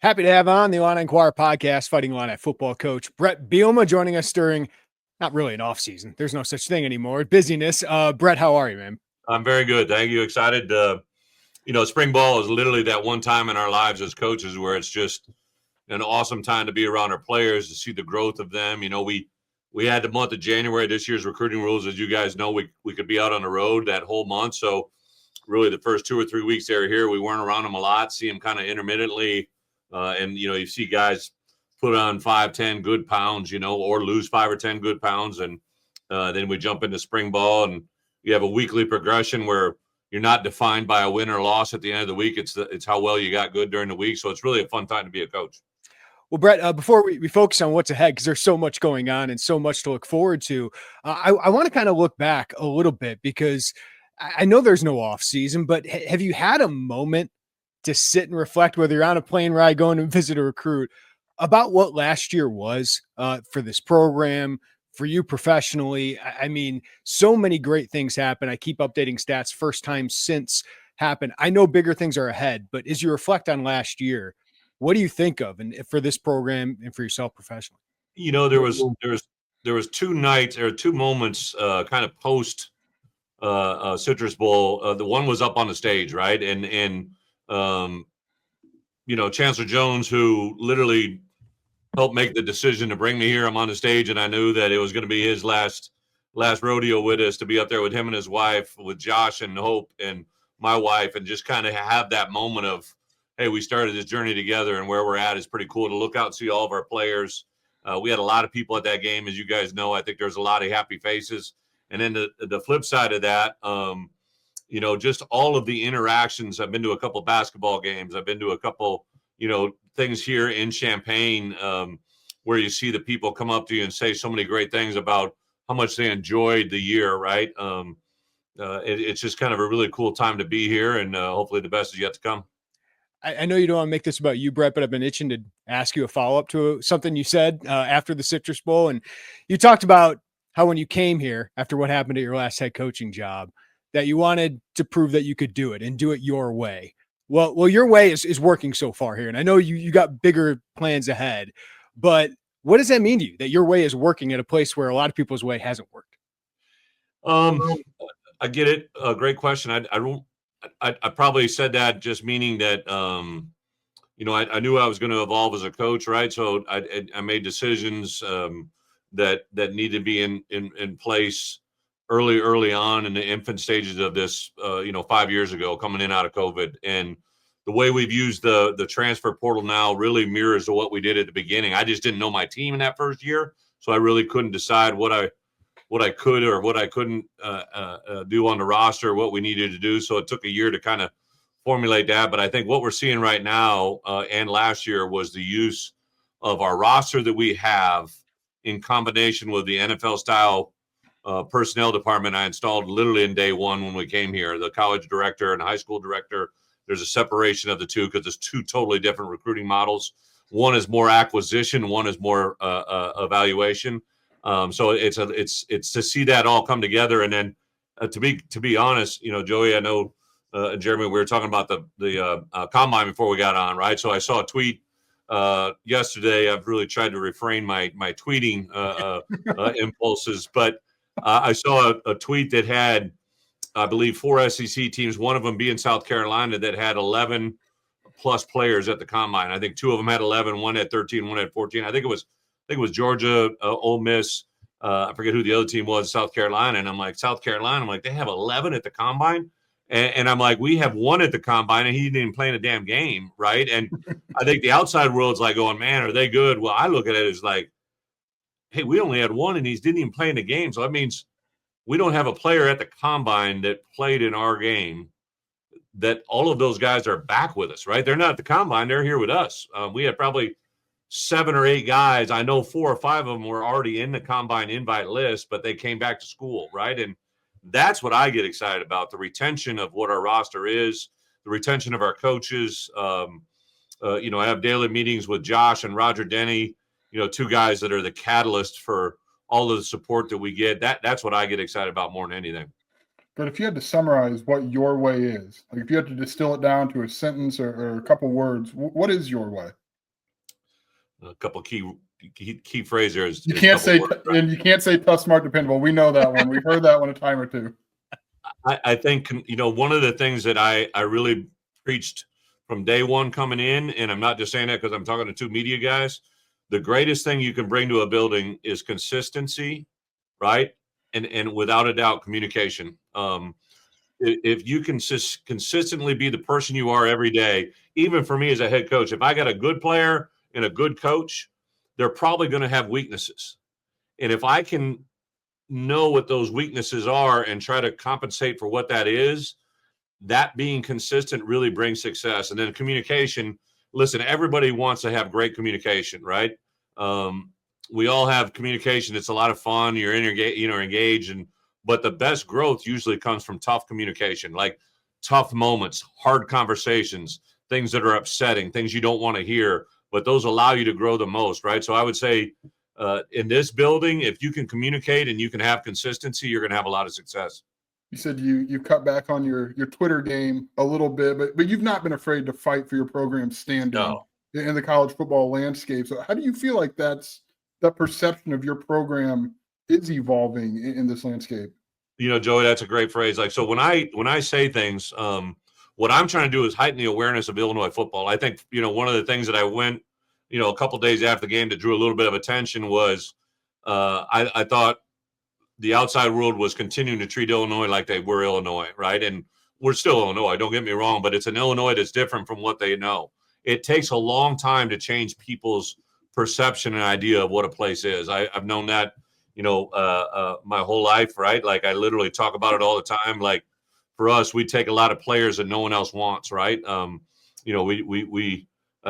Happy to have on the Illini Inquirer Podcast, Fighting Illini football coach Bret Bielema joining us during not really an off season. There's no such thing anymore. Busyness. Bret, how are you, man? I'm very good. Thank you. Excited. Spring ball is literally that one time in our lives as coaches where it's just an awesome time to be around our players, to see the growth of them. You know, we had the month of January, this year's recruiting rules, as you guys know, we could be out on the road that whole month. So really the first 2 or 3 weeks they were here, we weren't around them a lot, see them kind of intermittently. You see guys put on 5, 10 good pounds, or lose 5 or 10 good pounds. And then we jump into spring ball and you have a weekly progression where you're not defined by a win or loss at the end of the week. It's how well you got good during the week. So it's really a fun time to be a coach. Well, Bret, before we focus on what's ahead, because there's so much going on and so much to look forward to, I want to kind of look back a little bit because I know there's no off season, but have you had a moment to sit and reflect, whether you're on a plane ride going to visit a recruit, about what last year was for this program, for you professionally? I mean, so many great things happen. I keep updating stats, first time since happened. I know bigger things are ahead, but as you reflect on last year, what do you think of and for this program and for yourself professionally? There was 2 nights or 2 moments kind of post Citrus Bowl. The one was up on the stage, right? And Chancellor Jones, who literally helped make the decision to bring me here. I'm on the stage, and I knew that it was going to be his last rodeo with us, to be up there with him and his wife, with Josh and Hope and my wife, and just kind of have that moment of, hey, we started this journey together, and where we're at is pretty cool to look out and see all of our players. We had a lot of people at that game, as you guys know. I think there's a lot of happy faces. And then the flip side of that, just all of the interactions. I've been to a couple basketball games. I've been to a couple, things here in Champaign where you see the people come up to you and say so many great things about how much they enjoyed the year, right? It's just kind of a really cool time to be here, and hopefully the best is yet to come. I know you don't want to make this about you, Bret, but I've been itching to ask you a follow-up to something you said after the Citrus Bowl. And you talked about how when you came here after what happened at your last head coaching job, that you wanted to prove that you could do it and do it your way. Well, your way is working so far here. And I know you got bigger plans ahead, but what does that mean to you that your way is working at a place where a lot of people's way hasn't worked? I get it. Great question. I probably said that just meaning that, I knew I was going to evolve as a coach, right? So I made decisions that need to be in place early on in the infant stages of this, 5 years ago, coming in out of COVID. And the way we've used the transfer portal now really mirrors to what we did at the beginning. I just didn't know my team in that first year, so I really couldn't decide what I could or what I couldn't do on the roster, what we needed to do. So it took a year to kind of formulate that. But I think what we're seeing right now and last year was the use of our roster that we have in combination with the NFL style personnel department I installed literally in day one when we came here. The college director and high school director, there's a separation of the two because there's 2 totally different recruiting models. One is more acquisition, one is more evaluation. So it's to see that all come together. And then to be honest, Joey, I know Jeremy, we were talking about the combine before we got on, right? So I saw a tweet yesterday. I've really tried to refrain my tweeting impulses, but I saw a tweet that had, I believe, 4 SEC teams, one of them being South Carolina, that had 11 plus players at the combine. I think 2 of them had 11, one had 13, one had 14. I think it was Georgia, Ole Miss. I forget who the other team was, South Carolina. And I'm like, South Carolina? I'm like, they have 11 at the combine? And I'm like, we have 1 at the combine, and he didn't even play in a damn game, right? And I think the outside world's like going, man, are they good? Well, I look at it as like, hey, we only had 1, and he didn't even play in the game. So that means we don't have a player at the combine that played in our game, that all of those guys are back with us, right? They're not at the combine. They're here with us. We had probably 7 or 8 guys. I know 4 or 5 of them were already in the combine invite list, but they came back to school, right? And that's what I get excited about, the retention of what our roster is, the retention of our coaches. I have daily meetings with Josh and Roger Denny, 2 guys that are the catalyst for all of the support that we get. That's what I get excited about more than anything. But if you had to summarize what your way is, like if you had to distill it down to a sentence or a couple words, what is your way? A couple key phrase there is you can't say tough, smart, dependable. We know that one. We've heard that one a time or two. I think, one of the things that I really preached from day one coming in, and I'm not just saying that because I'm talking to two media guys, the greatest thing you can bring to a building is consistency, right? And without a doubt, communication. If you can consistently be the person you are every day, even for me as a head coach, if I got a good player and a good coach, they're probably going to have weaknesses. And if I can know what those weaknesses are and try to compensate for what that is, that being consistent really brings success. And then communication, listen, everybody wants to have great communication, right? We all have communication. It's a lot of fun. You're engaged, but the best growth usually comes from tough communication, like tough moments, hard conversations, things that are upsetting, things you don't want to hear, but those allow you to grow the most, right? So I would say in this building, if you can communicate and you can have consistency, you're going to have a lot of success. You said you cut back on your Twitter game a little bit, but you've not been afraid to fight for your program's standing in the college football landscape. So how do you feel like that perception of your program is evolving in this landscape? Joey, that's a great phrase. Like, so when I say things, what I'm trying to do is heighten the awareness of Illinois football. I think, one of the things that I went, a couple of days after the game that drew a little bit of attention was I thought the outside world was continuing to treat Illinois like they were Illinois, right? And we're still Illinois, don't get me wrong, but it's an Illinois that's different from what they know. It takes a long time to change people's perception and idea of what a place is. I've known that, my whole life, right? Like, I literally talk about it all the time. Like, for us, we take a lot of players that no one else wants, right? I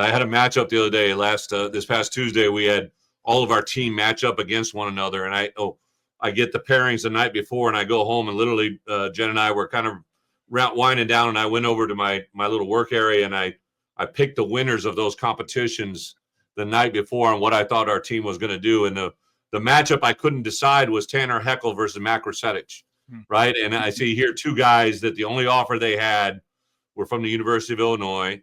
had a matchup the other day, this past Tuesday. We had all of our team match up against one another, and I get the pairings the night before, and I go home, and literally Jen and I were kind of winding down, and I went over to my little work area, and I picked the winners of those competitions the night before on what I thought our team was going to do. And the matchup I couldn't decide was Tanner Heckel versus Mac Rusetich, right? And I see here two guys that the only offer they had were from the University of Illinois.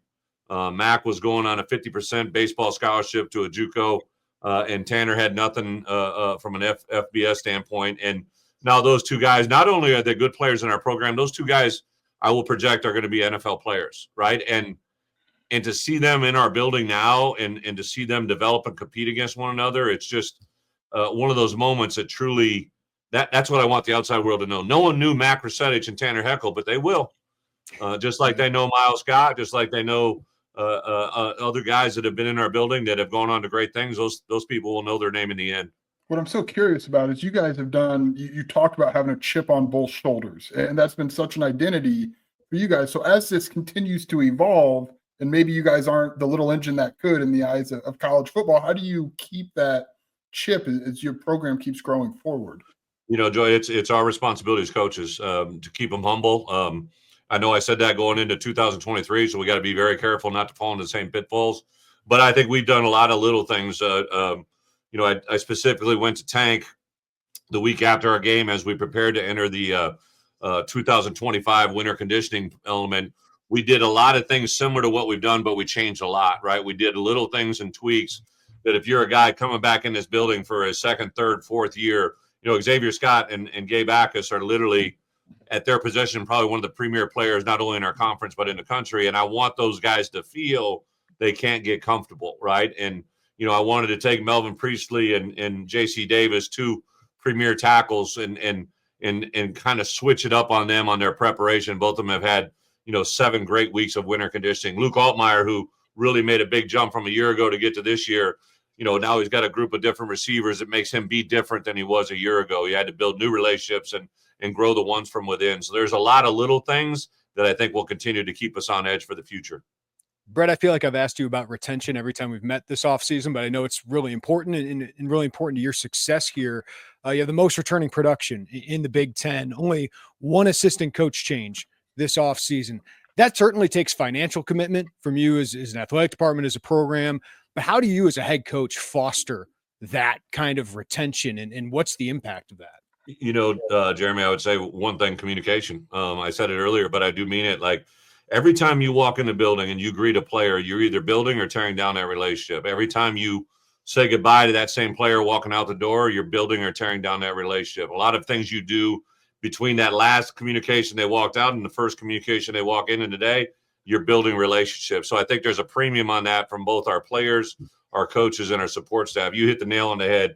Mac was going on a 50% baseball scholarship to a JUCO, and Tanner had nothing from an FBS standpoint. And now those two guys, not only are they good players in our program, those two guys I will project are going to be NFL players, right? And to see them in our building now and to see them develop and compete against one another, it's just one of those moments that truly that's what I want the outside world to know. No one knew Mac Rusetich and Tanner Heckel, but they will. Just like they know Miles Scott, just like they know other guys that have been in our building that have gone on to great things. Those people will know their name in the end. What I'm so curious about is you guys have done, you talked about having a chip on both shoulders, and that's been such an identity for you guys. So as this continues to evolve, and maybe you guys aren't the little engine that could in the eyes of college football, how do you keep that chip as your program keeps growing forward? Joy, it's our responsibility as coaches to keep them humble. I know I said that going into 2023, so we got to be very careful not to fall into the same pitfalls. But I think we've done a lot of little things. I specifically went to Tank the week after our game as we prepared to enter the 2025 winter conditioning element. We did a lot of things similar to what we've done, but we changed a lot, right? We did little things and tweaks that if you're a guy coming back in this building for his second, third, fourth year, Xavier Scott and Gabe Ackus are literally at their position probably one of the premier players, not only in our conference, but in the country. And I want those guys to feel they can't get comfortable, right? And, I wanted to take Melvin Priestley and J.C. Davis, two premier tackles, and kind of switch it up on them on their preparation. Both of them have had, 7 great weeks of winter conditioning. Luke Altmaier, who really made a big jump from a year ago to get to this year, now he's got a group of different receivers that makes him be different than he was a year ago. He had to build new relationships and grow the ones from within. So there's a lot of little things that I think will continue to keep us on edge for the future. Bret, I feel like I've asked you about retention every time we've met this offseason, but I know it's really important and really important to your success here. You have the most returning production in the Big Ten, only one assistant coach change this offseason. That certainly takes financial commitment from you as an athletic department, as a program. But how do you as a head coach foster that kind of retention, and what's the impact of that? Jeremy, I would say one thing, communication. I said it earlier, but I do mean it. Like, every time you walk in the building and you greet a player, you're either building or tearing down that relationship. Every time you say goodbye to that same player walking out the door, you're building or tearing down that relationship. A lot of things you do between that last communication they walked out and the first communication they walk in today, you're building relationships. So I think there's a premium on that from both our players, our coaches, and our support staff. You hit the nail on the head.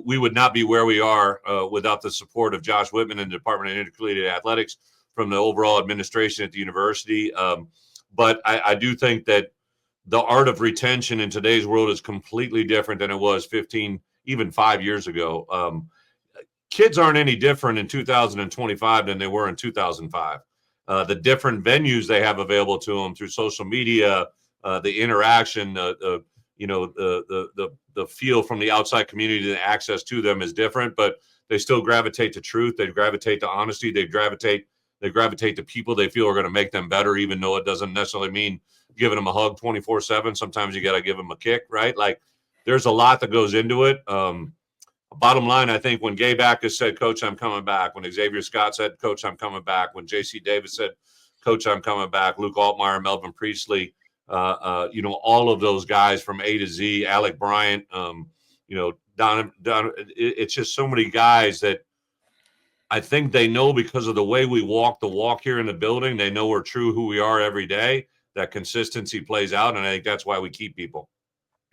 We would not be where we are without the support of Josh Whitman and the Department of Intercollegiate Athletics, from the overall administration at the university. But I do think that the art of retention in today's world is completely different than it was 15, even 5 years ago. Kids aren't any different in 2025 than they were in 2005. The different venues they have available to them through social media, the interaction, the feel from the outside community, the access to them is different, but they still gravitate to truth. They gravitate to honesty. They gravitate to people they feel are going to make them better, even though it doesn't necessarily mean giving them a hug 24/7. Sometimes you got to give them a kick, right? Like, there's a lot that goes into it. Bottom line, I think when Gabe Backus said, "Coach, I'm coming back," when Xavier Scott said, "Coach, I'm coming back," when J.C. Davis said, "Coach, I'm coming back," Luke Altmaier, Melvin Priestley, all of those guys from A to Z, Alec Bryant, Don, it's just so many guys that I think they know, because of the way we walk the walk here in the building, they know we're true who we are every day. That consistency plays out, and I think that's why we keep people.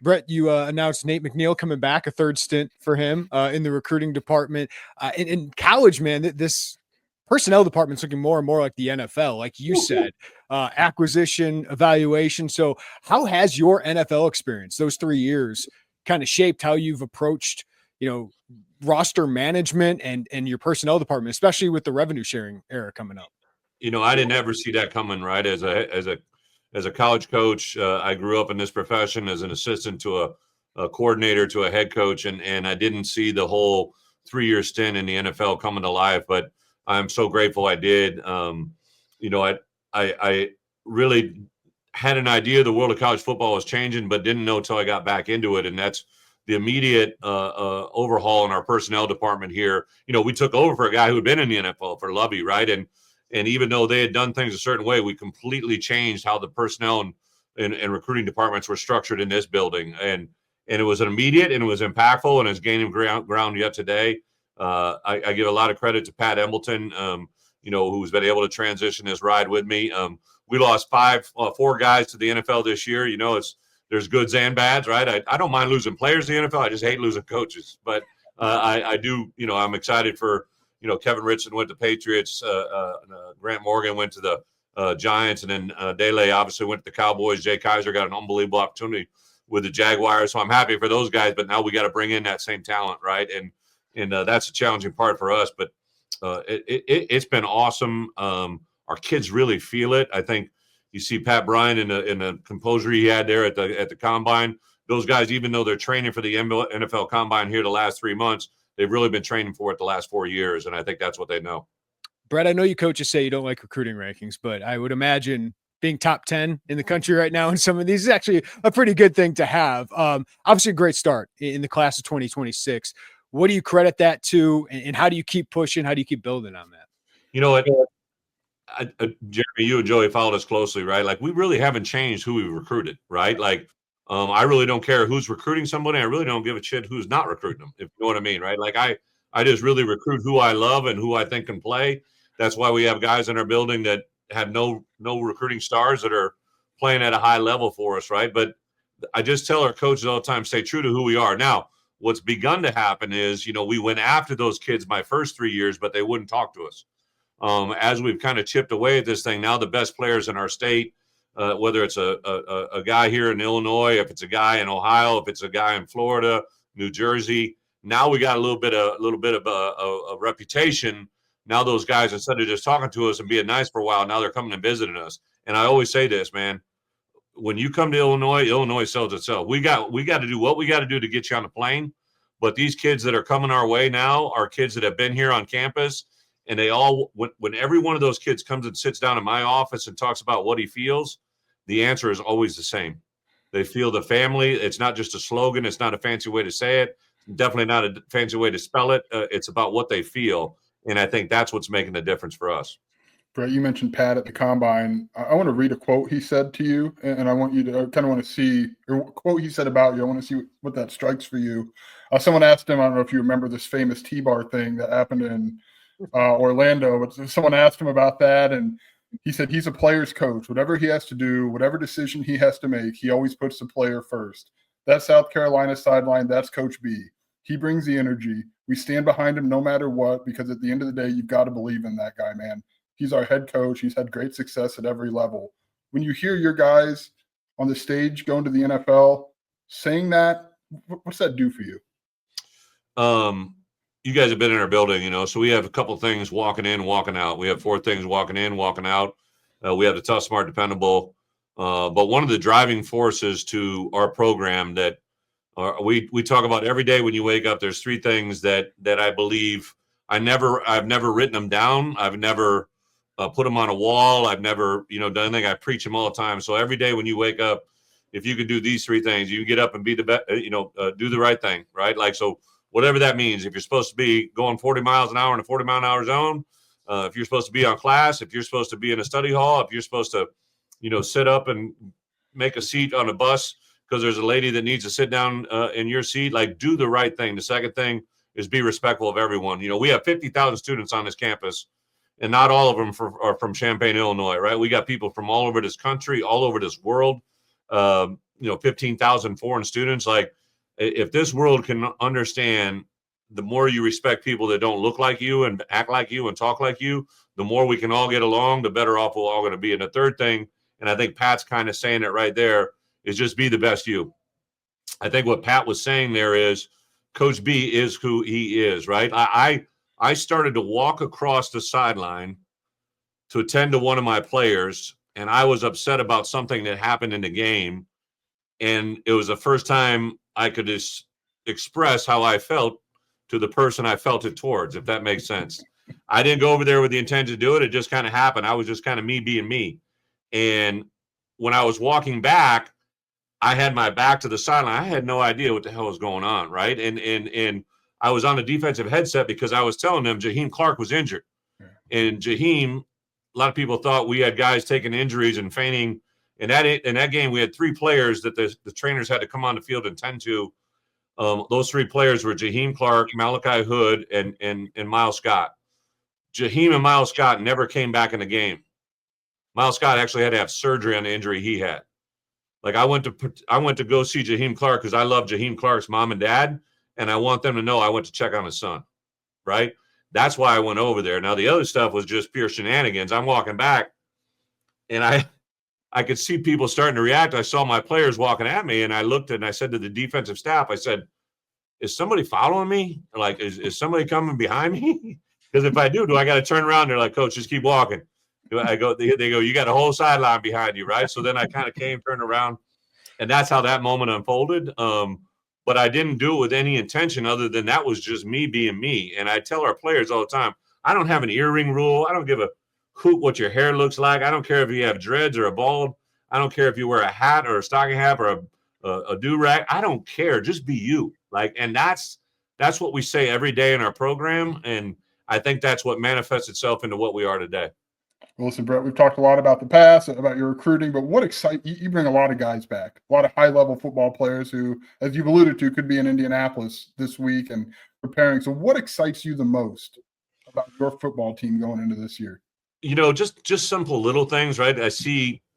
Bret, you announced Nate McNeil coming back, a third stint for him in the recruiting department. In college, man, this personnel department's looking more and more like the NFL, like you said, acquisition, evaluation. So how has your NFL experience, those 3 years, kind of shaped how you've approached, roster management and your personnel department, especially with the revenue sharing era coming up? I didn't ever see that coming, right? As a college coach, I grew up in this profession as an assistant to a coordinator to a head coach, and I didn't see the whole 3-year stint in the NFL coming to life, but I'm so grateful I did. I really had an idea the world of college football was changing, but didn't know until I got back into it, and that's the immediate overhaul in our personnel department here. We took over for a guy who had been in the NFL, for Lovey, right? And even though they had done things a certain way, we completely changed how the personnel and recruiting departments were structured in this building. And it was an immediate, and it was impactful, and it's gaining ground yet today. I give a lot of credit to Pat Embleton, who's been able to transition this ride with me. We lost 4 guys to the NFL this year. There's goods and bads, right? I don't mind losing players to the NFL. I just hate losing coaches. But I do, I'm excited for, Kevin Richardson went to Patriots. Grant Morgan went to the Giants. And then Dele obviously went to the Cowboys. Jay Kaiser got an unbelievable opportunity with the Jaguars. So I'm happy for those guys. But now we got to bring in that same talent, right? And that's a challenging part for us. But it's been awesome. Our kids really feel it. I think you see Pat Bryant in the composure he had there at the combine. Those guys, even though they're training for the NFL combine here the last 3 months, they've really been training for it the last 4 years, and I think that's what they know. Bret, I know you coaches say you don't like recruiting rankings, but I would imagine being top 10 in the country right now in some of these is actually a pretty good thing to have. Obviously a great start in the class of 2026. What do you credit that to, and how do you keep pushing? How do you keep building on that? You know what? Jeremy, you and Joey followed us closely, right? Like, we really haven't changed who we recruited, right? Like, I really don't care who's recruiting somebody. I really don't give a shit who's not recruiting them, if you know what I mean, right? Like, I just really recruit who I love and who I think can play. That's why we have guys in our building that have no recruiting stars that are playing at a high level for us, right? But I just tell our coaches all the time, stay true to who we are. Now, what's begun to happen is, we went after those kids my first 3 years, but they wouldn't talk to us. As we've kind of chipped away at this thing, now the best players in our state, whether it's a guy here in Illinois, if it's a guy in Ohio, if it's a guy in Florida, New Jersey, now we got a little bit of a reputation. Now those guys, instead of just talking to us and being nice for a while, now they're coming and visiting us. And I always say this, man, when you come to Illinois sells itself. We got to do what we got to do to get you on the plane. But these kids that are coming our way now are kids that have been here on campus. And they all, when every one of those kids comes and sits down in my office and talks about what he feels, the answer is always the same. They feel the family. It's not just a slogan. It's not a fancy way to say it. Definitely not a fancy way to spell it. It's about what they feel. And I think that's what's making the difference for us. Brett, you mentioned Pat at the combine. I want to read a quote he said to you, and I want you to kind of want to see, or a quote he said about you. I want to see what that strikes for you. Someone asked him, I don't know if you remember this famous T-bar thing that happened in Orlando, but someone asked him about that, and he said he's a player's coach. Whatever he has to do, whatever decision he has to make, he always puts the player first. That's South Carolina sideline. That's Coach B. He brings the energy. We stand behind him no matter what, because at the end of the day, you've got to believe in that guy, man. He's our head coach. He's had great success at every level. When you hear your guys on the stage going to the NFL saying that, what's that do for you? You guys have been in our building, so we have a couple things walking in, walking out. We have 4 things walking in, walking out. We have the tough, smart, dependable. But one of the driving forces to our program that we talk about every day when you wake up, there's 3 things that I believe I've never written them down. I've never put them on a wall. I've never, done anything. I preach them all the time. So every day when you wake up, if you could do these 3 things, you can get up and be the best, do the right thing, right? Like, so whatever that means, if you're supposed to be going 40 miles an hour in a 40-mile-an-hour zone, if you're supposed to be on class, if you're supposed to be in a study hall, if you're supposed to, sit up and make a seat on a bus because there's a lady that needs to sit down in your seat, like, do the right thing. The second thing is be respectful of everyone. We have 50,000 students on this campus, and not all of them are from Champaign, Illinois, right? We got people from all over this country, all over this world, 15,000 foreign students. Like, if this world can understand, the more you respect people that don't look like you and act like you and talk like you, the more we can all get along, the better off we're all going to be. And the third thing, and I think Pat's kind of saying it right there, is just be the best you. I think what Pat was saying there is Coach B is who he is, right? I started to walk across the sideline to attend to one of my players, and I was upset about something that happened in the game. And it was the first time I could just express how I felt to the person I felt it towards, if that makes sense. I didn't go over there with the intent to do it. It just kind of happened. I was just kind of me being me. And when I was walking back, I had my back to the sideline. I had no idea what the hell was going on, right? And I was on a defensive headset because I was telling them Jaheim Clark was injured. And Jaheim, a lot of people thought we had guys taking injuries and fainting. In that game, we had 3 players that the trainers had to come on the field and tend to. Those 3 players were Jaheim Clark, Malachi Hood, and Miles Scott. Jaheim and Miles Scott never came back in the game. Miles Scott actually had to have surgery on the injury he had. Like, I went to go see Jaheim Clark because I love Jaheim Clark's mom and dad, and I want them to know I went to check on his son, right? That's why I went over there. Now, the other stuff was just pure shenanigans. I'm walking back, and I could see people starting to react. I saw my players walking at me, and I looked and I said to the defensive staff, I said, is somebody following me? Like, is somebody coming behind me? Because if I do I got to turn around? They're like, Coach, just keep walking. They go, you got a whole sideline behind you, right? So then I kind of turned around, and that's how that moment unfolded. But I didn't do it with any intention other than that was just me being me. And I tell our players all the time, I don't have an earring rule. I don't give a hoot what your hair looks like. I don't care if you have dreads or a bald. I don't care if you wear a hat or a stocking hat or a do-rag. I don't care. Just be you. Like, and that's what we say every day in our program. And I think that's what manifests itself into what we are today. Well, listen, Brett, we've talked a lot about the past, about your recruiting, but what excites you? You bring a lot of guys back, a lot of high-level football players who, as you've alluded to, could be in Indianapolis this week and preparing. So what excites you the most about your football team going into this year? Just simple little things, right?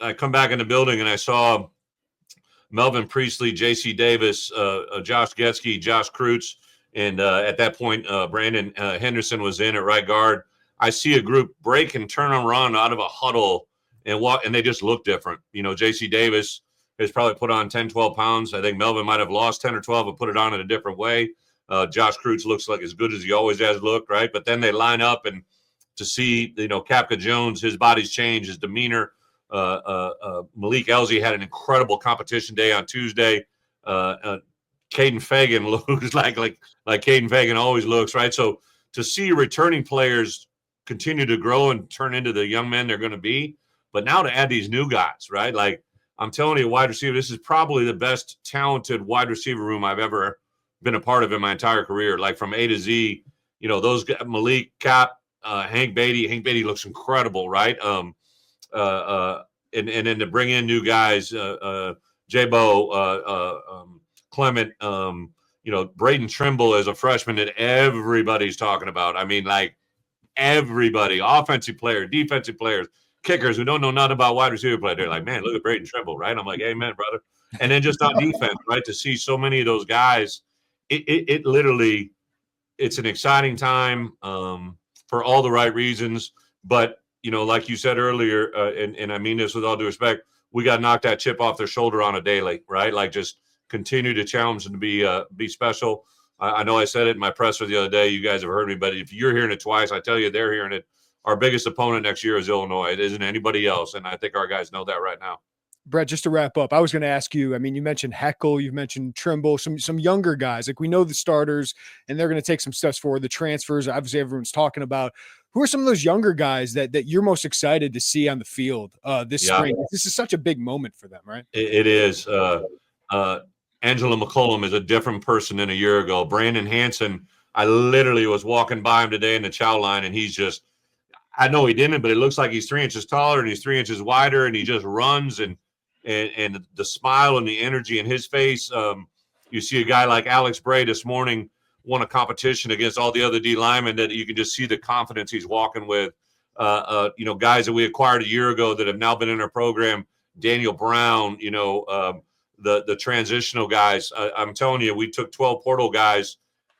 I come back in the building and I saw Melvin Priestley, J.C. Davis, Josh Getsky, Josh Kreutz, and at that point, Brandon Henderson was in at right guard. I see a group break and turn and run out of a huddle and walk, and they just look different. J.C. Davis has probably put on 10, 12 pounds. I think Melvin might have lost 10 or 12 and put it on in a different way. Josh Kreutz looks like as good as he always has looked, right? But then they line up, and to see, Capka Jones, his body's changed, his demeanor. Malik Elzy had an incredible competition day on Tuesday. Caden Fagan looks like Caden Fagan always looks, right? So to see returning players continue to grow and turn into the young men they're going to be, but now to add these new guys, right? Like, I'm telling you, wide receiver, this is probably the best talented wide receiver room I've ever been a part of in my entire career. Like, from A to Z, those guys, Malik, Cap, Hank Beatty looks incredible, right? And then to bring in new guys, J-Bo, Clement, Braden Trimble as a freshman that everybody's talking about. I mean, like everybody, offensive player, defensive players, kickers who don't know nothing about wide receiver play. They're like, man, look at Braden Trimble, right? I'm like, amen, brother. And then just on defense, right, to see so many of those guys, it literally, it's an exciting time for all the right reasons. But, like you said earlier, and I mean this with all due respect, we got to knock that chip off their shoulder on a daily, right? Like just continue to challenge them to be special. I know I said it in my presser the other day. You guys have heard me, but if you're hearing it twice, I tell you they're hearing it. Our biggest opponent next year is Illinois. It isn't anybody else, and I think our guys know that right now. Brett, just to wrap up, I was going to ask you, I mean, you mentioned Heckle, you've mentioned Trimble, some younger guys. Like we know the starters, and they're going to take some steps forward. The transfers, obviously everyone's talking about. Who are some of those younger guys that you're most excited to see on the field this spring? This is such a big moment for them, right? It is. Angela McCollum is a different person than a year ago. Brandon Hansen, I literally was walking by him today in the chow line, and he's just – I know he didn't, but it looks like he's 3 inches taller and he's 3 inches wider, and he just runs and the smile and the energy in his face. You see a guy like Alex Bray this morning won a competition against all the other D linemen that you can just see the confidence he's walking with. Guys that we acquired a year ago that have now been in our program, Daniel Brown, the transitional guys. I'm telling you, we took 12 portal guys.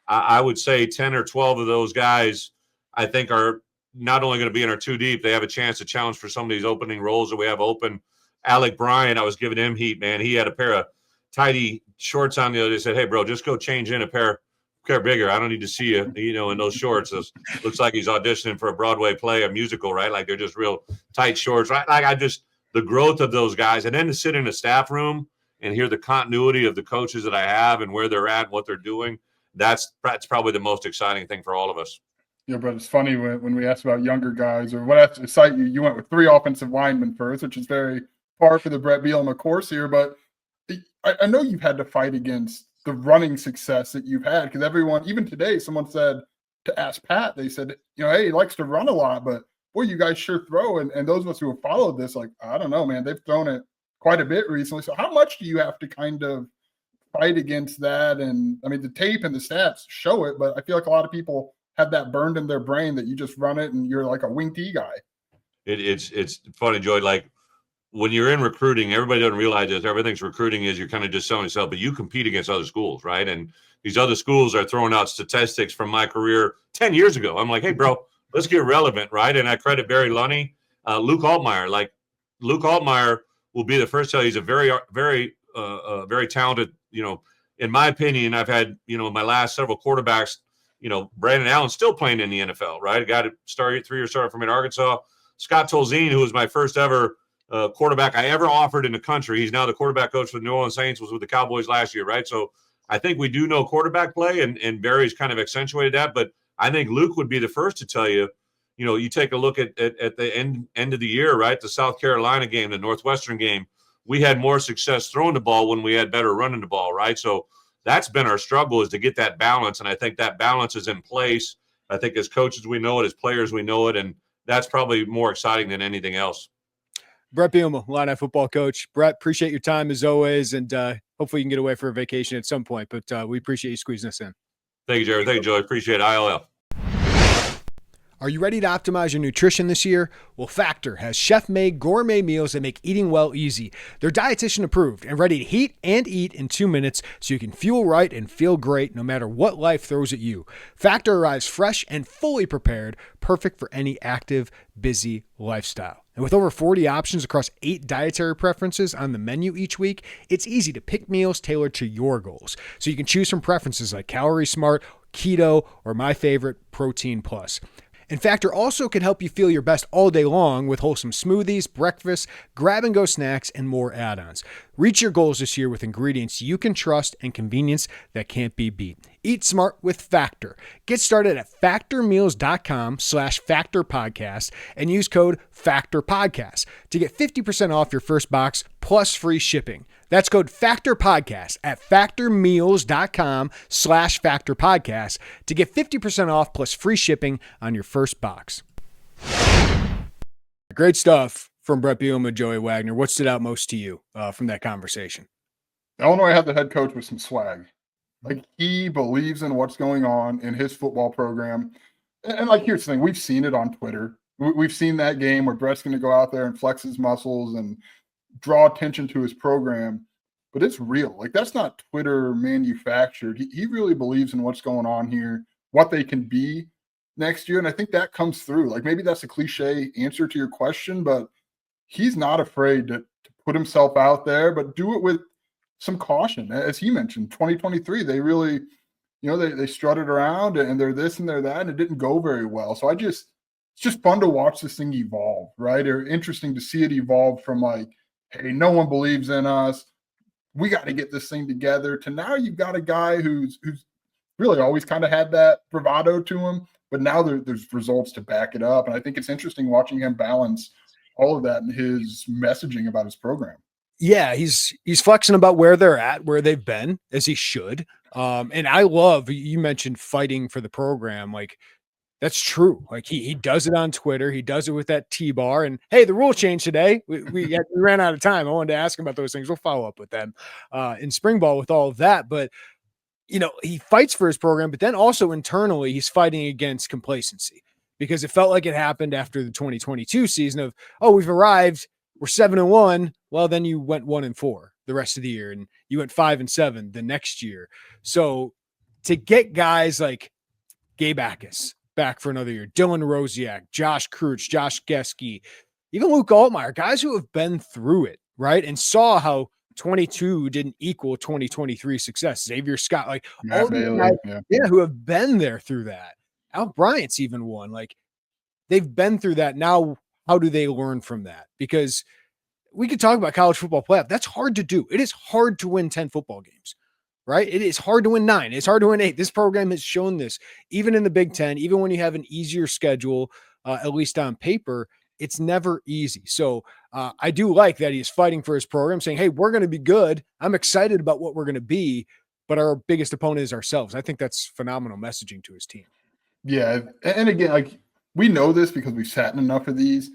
I would say 10 or 12 of those guys I think are not only going to be in our two deep, they have a chance to challenge for some of these opening roles that we have open. Alec Bryan, I was giving him heat, man. He had a pair of tidy shorts on the other day. Said, hey, bro, just go change in a pair bigger. I don't need to see you, in those shorts. Looks like he's auditioning for a Broadway play, a musical, right? Like they're just real tight shorts, right? Like the growth of those guys. And then to sit in a staff room and hear the continuity of the coaches that I have and where they're at and what they're doing, that's probably the most exciting thing for all of us. Yeah, but it's funny when we asked about younger guys or what has to excite you, you went with 3 offensive linemen first, which is very par for the Bret Bielema course here. But I know you've had to fight against the running success that you've had because everyone, even today, someone said to ask Pat, they said, hey, he likes to run a lot, but boy, you guys sure throw. And those of us who have followed this, like, I don't know, man, they've thrown it quite a bit recently. So how much do you have to kind of fight against that? And I mean, the tape and the stats show it, but I feel like a lot of people have that burned in their brain that you just run it and you're like a wing T guy. It's funny, Joy. Like when you're in recruiting, everybody doesn't realize this. Everything's recruiting is you're kind of just selling yourself, but you compete against other schools, right? And these other schools are throwing out statistics from my career 10 years ago. I'm like, hey, bro, let's get relevant, right? And I credit Barry Lunny, Luke Altmaier. Like Luke Altmaier will be the first to tell you he's a very, very, very talented. In my opinion, I've had my last several quarterbacks. Brandon Allen's still playing in the NFL, right? A guy that started 3-year starter from in Arkansas. Scott Tolzien, who was my first ever quarterback I ever offered in the country. He's now the quarterback coach for the New Orleans Saints, was with the Cowboys last year, right? So I think we do know quarterback play, and Barry's kind of accentuated that. But I think Luke would be the first to tell you, you take a look at the end of the year, right? The South Carolina game, the Northwestern game, we had more success throwing the ball when we had better running the ball, right? So that's been our struggle, is to get that balance. And I think that balance is in place. I think as coaches, we know it, as players, we know it. And that's probably more exciting than anything else. Bret Bielema, Illini football coach. Brett, appreciate your time as always. And hopefully you can get away for a vacation at some point, but we appreciate you squeezing us in. Thank you, Jerry. Thank you, Joey. Appreciate it. ILL. Are you ready to optimize your nutrition this year? Well, Factor has chef-made gourmet meals that make eating well easy. They're dietitian approved and ready to heat and eat in 2 minutes so you can fuel right and feel great no matter what life throws at you. Factor arrives fresh and fully prepared, perfect for any active, busy lifestyle. And with over 40 options across 8 dietary preferences on the menu each week, it's easy to pick meals tailored to your goals. So you can choose from preferences like Calorie Smart, Keto, or my favorite, Protein Plus. And Factor also can help you feel your best all day long with wholesome smoothies, breakfast, grab-and-go snacks, and more add-ons. Reach your goals this year with ingredients you can trust and convenience that can't be beat. Eat smart with Factor. Get started at factormeals.com/factorpodcast and use code FACTORPODCAST to get 50% off your first box plus free shipping. That's code FACTORPODCAST at factormeals.com/factorpodcast to get 50% off plus free shipping on your first box. Great stuff from Bret Bielema, Joey Wagner. What stood out most to you from that conversation? Illinois had the head coach with some swag. Like, he believes in what's going on in his football program. And like, here's the thing. We've seen it on Twitter. We've seen that game where Brett's going to go out there and flex his muscles and draw attention to his program. But it's real. Like, that's not Twitter manufactured. He really believes in what's going on here, what they can be next year. And I think that comes through. Like, maybe that's a cliche answer to your question, but he's not afraid to put himself out there, but do it with some caution. As he mentioned, 2023, they really, they strutted around and they're this and they're that, and it didn't go very well. So it's just fun to watch this thing evolve, right? Or interesting to see it evolve from like, hey, no one believes in us, we got to get this thing together, to now you've got a guy who's really always kind of had that bravado to him, but now there's results to back it up. And I think it's interesting watching him balance all of that in his messaging about his program. Yeah, he's flexing about where they're at, where they've been, as he should. And I love, you mentioned fighting for the program. Like, that's true. Like, he does it on Twitter. He does it with that T-bar. And hey, the rule changed today. We ran out of time. I wanted to ask him about those things. We'll follow up with them in spring ball with all of that. But, he fights for his program, but then also internally, he's fighting against complacency, because it felt like it happened after the 2022 season of, oh, we've arrived, we're 7-1. Well, then you went 1-4 the rest of the year, and you went 5-7 the next year. So to get guys like Gabe Akis back for another year, Dylan Rosiak, Josh Krutz, Josh Geske, even Luke Altmaier, guys who have been through it, right, and saw how 22 didn't equal 2023 success. Xavier Scott, like all these guys, who have been there through that. Al Bryant's even won. Like, they've been through that. Now, how do they learn from that? Because we could talk about college football playoff. That's hard to do. It is hard to win 10 football games, right? It is hard to win 9. It's hard to win 8. This program has shown this, even in the Big Ten, even when you have an easier schedule, at least on paper, it's never easy. So I do like that he's fighting for his program, saying, hey, we're going to be good. I'm excited about what we're going to be, but our biggest opponent is ourselves. I think that's phenomenal messaging to his team. Yeah. And again, like, we know this because we've sat in enough of these.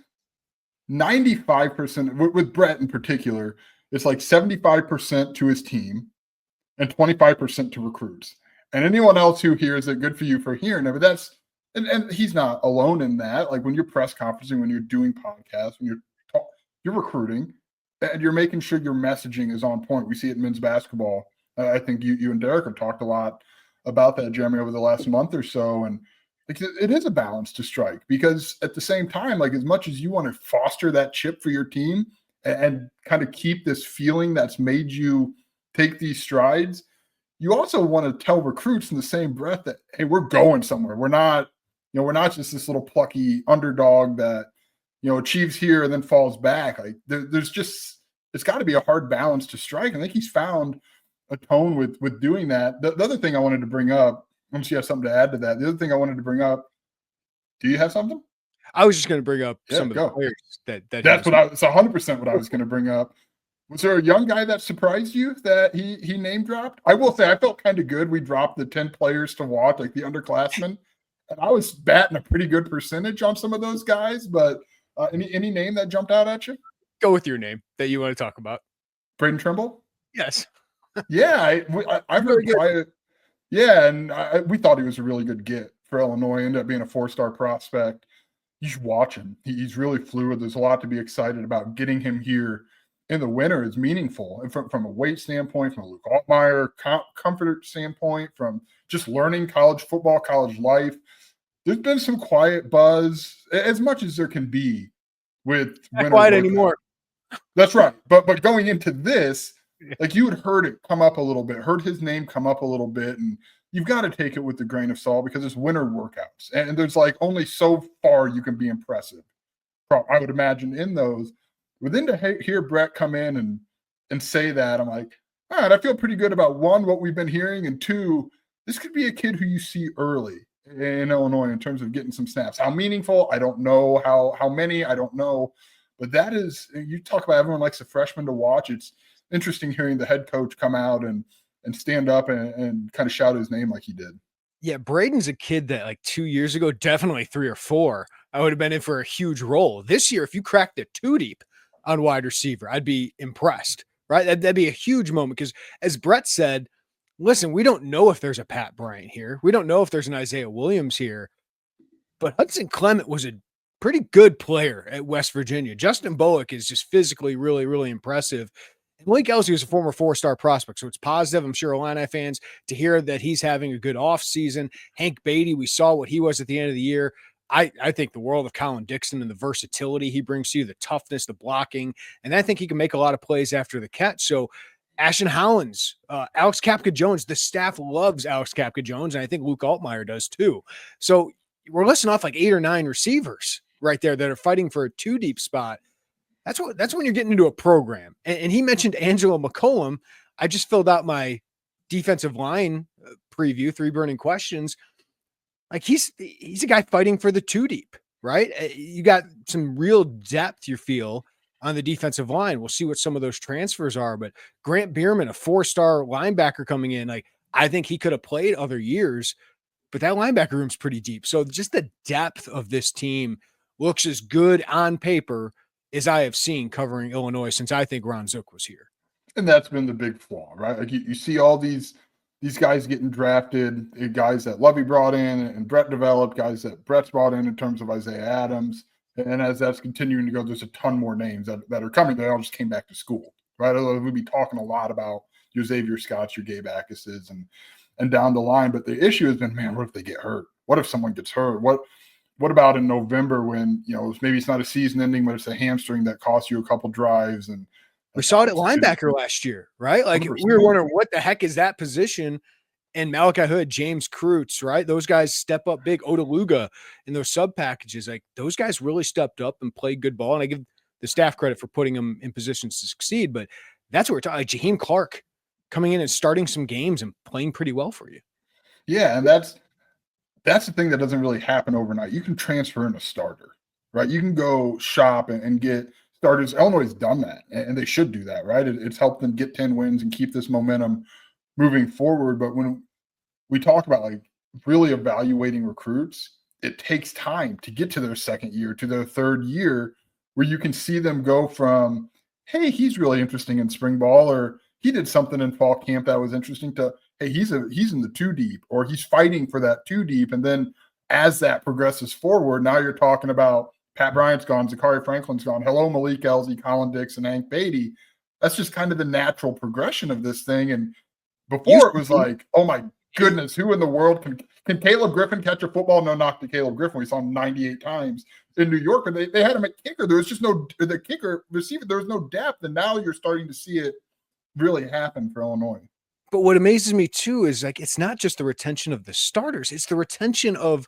95%, with Bret in particular, it's like 75% to his team and 25% to recruits. And anyone else who hears it, good for you for hearing it. But that's, and he's not alone in that. Like, when you're press conferencing, when you're doing podcasts, when you're recruiting, and you're making sure your messaging is on point. We see it in men's basketball. I think you and Derek have talked a lot about that, Jeremy, over the last month or so. And it is a balance to strike, because at the same time, like, as much as you want to foster that chip for your team and kind of keep this feeling that's made you take these strides, you also want to tell recruits in the same breath that, hey, we're going somewhere. We're not just this little plucky underdog that, achieves here and then falls back. Like, it's got to be a hard balance to strike. I think he's found a tone with doing that. The other thing I wanted to bring up, unless you have something to add to that. The other thing I wanted to bring up, do you have something? I was just going to bring up some of the players that's it's 100% what I was going to bring up. Was there a young guy that surprised you that he name dropped? I will say I felt kind of good. We dropped the 10 players to watch, like the underclassmen, and I was batting a pretty good percentage on some of those guys. But any name that jumped out at you? Go with your name that you want to talk about. Braden Trimble? Yes. Yeah, I've heard quiet. Yeah, and we thought he was a really good get for Illinois. Ended up being a 4-star prospect. You should watch him. He's really fluid. There's a lot to be excited about. Getting him here in the winter is meaningful. And from a weight standpoint, from a Luke Altmaier comfort standpoint, from just learning college football, college life, there's been some quiet buzz, as much as there can be with not quiet anymore. That's right. But going into this, like, you had heard it come up a little bit, heard his name come up a little bit, and you've got to take it with a grain of salt, because it's winter workouts, and there's like only so far you can be impressive, I would imagine, in those. But then to hear Bret come in and say that, I'm like, all right, I feel pretty good about, one, what we've been hearing, and two, this could be a kid who you see early in Illinois in terms of getting some snaps. How meaningful, I don't know. How many, I don't know. But that is, you talk about everyone likes a freshman to watch. interesting hearing the head coach come out and stand up and kind of shout his name like he did. Yeah, Braden's a kid that like 2 years ago, definitely 3 or 4, I would have been in for a huge role. This year, if you cracked it 2 deep on wide receiver, I'd be impressed, right? That'd be a huge moment because, as Bret said, listen, we don't know if there's a Pat Bryant here. We don't know if there's an Isaiah Williams here, but Hudson Clement was a pretty good player at West Virginia. Justin Bullock is just physically really, really impressive. And Malik Elsey was a former 4-star prospect, so it's positive, I'm sure, Illini fans, to hear that he's having a good offseason. Hank Beatty, we saw what he was at the end of the year. I think the world of Colin Dixon and the versatility he brings to you, the toughness, the blocking, and I think he can make a lot of plays after the catch. So Ashton Hollins, Alex Kapka-Jones, the staff loves Alex Kapka-Jones, and I think Luke Altmaier does too. So we're listing off like 8 or 9 receivers right there that are fighting for a 2-deep spot. That's when you're getting into a program. And he mentioned Angelo McCollum. I just filled out my defensive line preview, 3 burning questions. Like he's a guy fighting for the 2-deep, right? You got some real depth, you feel, on the defensive line. We'll see what some of those transfers are. But Grant Bierman, a 4-star linebacker coming in, like I think he could have played other years, but that linebacker room's pretty deep. So just the depth of this team looks as good on paper as I have seen covering Illinois since I think Ron Zook was here. And that's been the big flaw, right? Like you see all these guys getting drafted, guys that Lovey brought in and Bret developed, guys that Bret's brought in terms of Isaiah Adams. And as that's continuing to go, there's a ton more names that are coming. They all just came back to school, right? We'll be talking a lot about your Xavier Scotts, your Gabe Ackuses, and down the line. But the issue has been, man, what if they get hurt? What if someone gets hurt? What about in November when, maybe it's not a season ending, but it's a hamstring that costs you a couple drives? And we saw it at linebacker last year, right? Like 100%. We were wondering what the heck is that position? And Malachi Hood, James Kreutz, right? Those guys step up big. Otaluga in those sub packages, like those guys really stepped up and played good ball. And I give the staff credit for putting them in positions to succeed. But that's what we're talking. Like Jaheim Clark coming in and starting some games and playing pretty well for you. Yeah, and that's the thing that doesn't really happen overnight. You can transfer in a starter, right? You can go shop and get starters. Illinois has done that, and they should do that, right? It's helped them get 10 wins and keep this momentum moving forward. But when we talk about like really evaluating recruits, it takes time to get to their second year, to their third year, where you can see them go from, hey, he's really interesting in spring ball, or he did something in fall camp that was interesting, to, hey, he's in the 2-deep, or he's fighting for that 2-deep. And then as that progresses forward, now you're talking about Pat Bryant's gone, Zachary Franklin's gone. Hello, Malik Elsey, Colin Dixon, Hank Beatty. That's just kind of the natural progression of this thing. And before it was like, oh my goodness, who in the world can Caleb Griffin catch a football? No knock to Caleb Griffin. We saw him 98 times in New York, and they had him at kicker. There was just the kicker receiver. There was no depth. And now you're starting to see it really happen for Illinois. But what amazes me too is like it's not just the retention of the starters, it's the retention of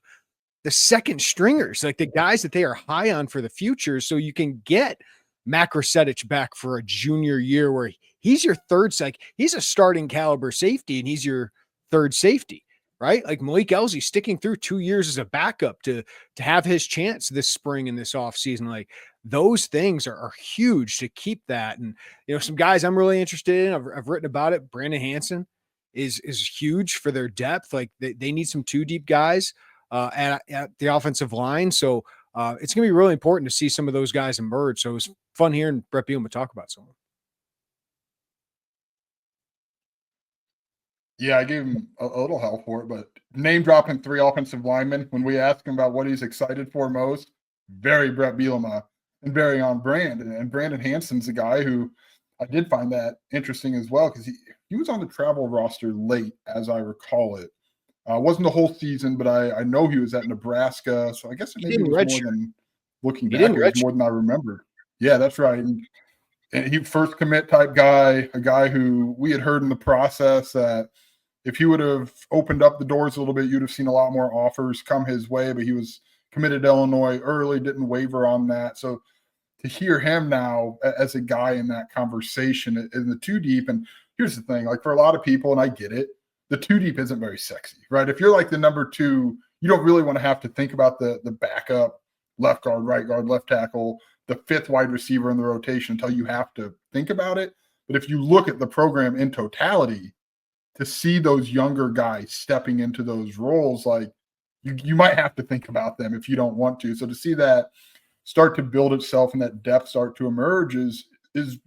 the second stringers, like the guys that they are high on for the future. So you can get Mac Rosetich back for a junior year where he's your third, like he's a starting caliber safety and he's your third safety, right? Like Malik Elsey sticking through 2 years as a backup to have his chance this spring and this offseason. Like those things are huge to keep that. And, some guys I'm really interested in, I've written about it. Brandon Hansen is huge for their depth. Like they need some 2-deep guys at the offensive line. So it's going to be really important to see some of those guys emerge. So it was fun hearing Bret Bielema talk about some of them. Yeah, I gave him a little hell for it, but name dropping 3 offensive linemen when we ask him about what he's excited for most, very Bret Bielema and very on brand. And Brandon Hansen's a guy who I did find that interesting as well, because he was on the travel roster late, as I recall it. Wasn't the whole season, but I know he was at Nebraska, so I guess it maybe was more than looking back. It was more than I remembered. Yeah, that's right. And he first commit type guy, a guy who we had heard in the process that if he would have opened up the doors a little bit, you'd have seen a lot more offers come his way, but he was committed to Illinois early, didn't waver on that. So to hear him now as a guy in that conversation in the 2-deep, and here's the thing, like for a lot of people, and I get it, the 2-deep isn't very sexy, right? If you're like the number 2, you don't really want to have to think about the backup, left guard, right guard, left tackle, the 5th wide receiver in the rotation until you have to think about it. But if you look at the program in totality, to see those younger guys stepping into those roles, like you might have to think about them if you don't want to. So to see that start to build itself and that depth start to emerge is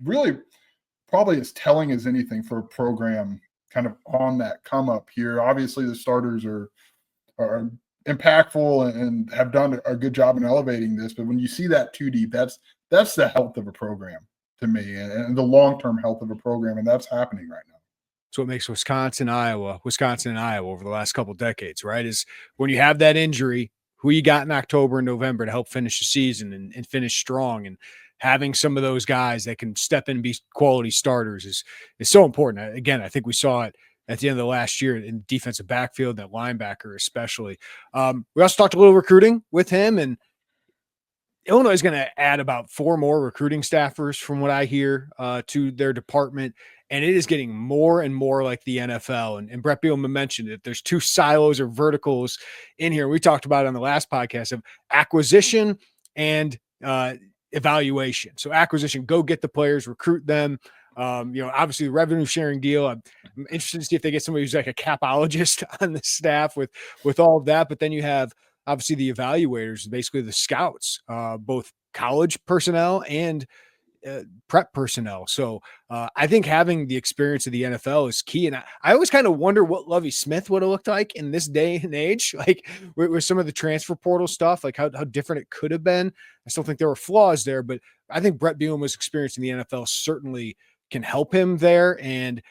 really probably as telling as anything for a program kind of on that come up here. Obviously, the starters are impactful and have done a good job in elevating this. But when you see that too deep, that's the health of a program to me, and the long-term health of a program, and that's happening right now. So what makes Wisconsin and Iowa over the last couple of decades, right? Is when you have that injury, who you got in October and November to help finish the season and finish strong, and having some of those guys that can step in and be quality starters is so important. Again, I think we saw it at the end of the last year in defensive backfield, that linebacker especially. We also talked a little recruiting with him, and Illinois is going to add about 4 more recruiting staffers from what I hear to their department. And it is getting more and more like the NFL. And Bret Bielema mentioned it. There's 2 silos or verticals in here. We talked about it on the last podcast of acquisition and evaluation. So acquisition, go get the players, recruit them. Obviously the revenue sharing deal. I'm interested to see if they get somebody who's like a capologist on the staff with all of that. But then you have obviously the evaluators, basically the scouts, both college personnel and prep personnel. So I think having the experience of the NFL is key. And I always kind of wonder what Lovie Smith would have looked like in this day and age, like with some of the transfer portal stuff, like how different it could have been. I still think there were flaws there, but I think Bret Bielema's experience in the NFL certainly can help him there. And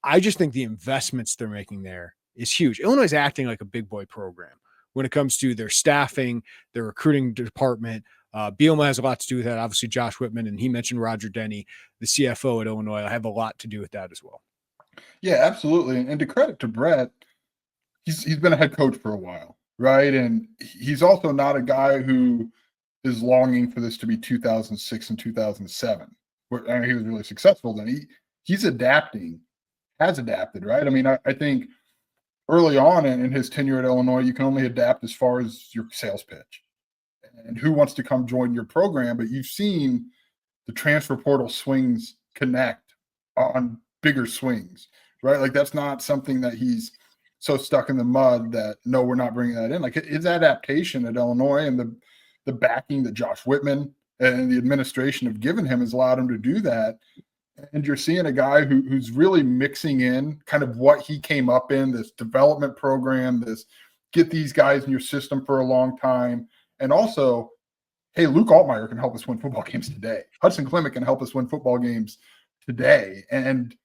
I just think the investments they're making there is huge. Illinois is acting like a big boy program when it comes to their staffing, their recruiting department. Bielema has a lot to do with that. Obviously, Josh Whitman, and he mentioned Roger Denny, the CFO at Illinois. I have a lot to do with that as well. Yeah, absolutely. And to credit to Bret, he's been a head coach for a while, right? And he's also not a guy who is longing for this to be 2006 and 2007, where he was really successful then. He's adapting, has adapted, right? I mean, I think early on in his tenure at Illinois, you can only adapt as far as your sales pitch and who wants to come join your program. But you've seen the transfer portal swings connect on bigger swings, right? Like that's not something that he's so stuck in the mud that, no, we're not bringing that in. Like his adaptation at Illinois and the backing that Josh Whitman and the administration have given him has allowed him to do that. And you're seeing a guy who's really mixing in kind of what he came up in, this development program, this get these guys in your system for a long time. And also, hey, Luke Altmaier can help us win football games today. Hudson Clement can help us win football games today. And